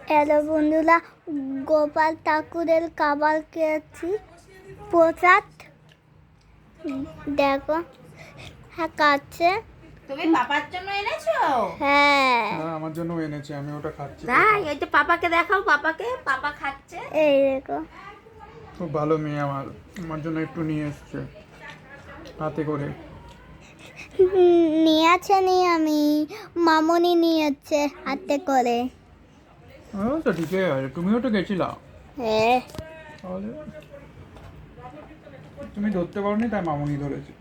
Hello বন্ধুরা, গোপাল ঠাকুরের খাবার খেয়েছি, প্রসাদ। দেখো, হ্যাঁ খাচ্ছে। তুমি পাপার জন্য এনেছো? হ্যাঁ, হ্যাঁ আমার জন্য এনেছি, আমি ওটা খাচ্ছি। তাই? এই তো পাপাকে দেখাও, পাপাকে, পাপা খাচ্ছে। এই দেখো। খুব ভালো মেয়ে আমার, আমার জন্য একটু নিয়ে এসছে হাতে করে। নিয়ে আছে আমি, মামনি নিয়েছে হাতে করে। তো ঠিকই আছে, তুমিও তো গেছিলা। হ্যাঁ, তাহলে তুমি ধরতে পারোনি, তাই মামুনি ধরেছে।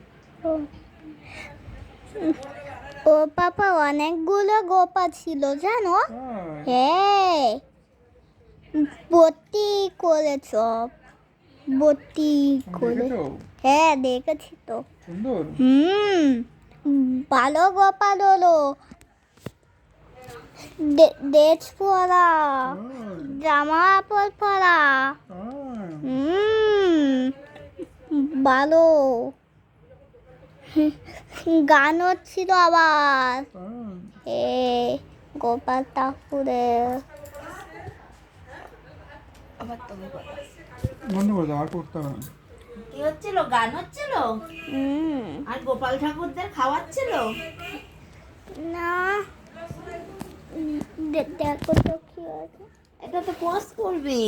ও পাপা অনেকগুলো গোপা ছিল জানো। তাই? হ্যাঁ, ভর্তি করে সব, ভর্তি তুমি করে। দেখেছো? হ্যাঁ দেখেছি তো। সুন্দর। ভালো গোপাল হলো, ড্রেস পরা, তাই? জামা কাপড় পরা। তাই? ভালো গান হচ্ছিল আবার। তাই? এ গোপাল ঠাকুরের। আবার তুমি বলো। বন্ধ করে দাও, আর করতে হবে না। কি হচ্ছিল? গান হচ্ছিল? আর গোপাল ঠাকুরদের খাওয়াচ্ছিল? না, দেখো তো কি আছে। এটা তো পোস্ট করবি।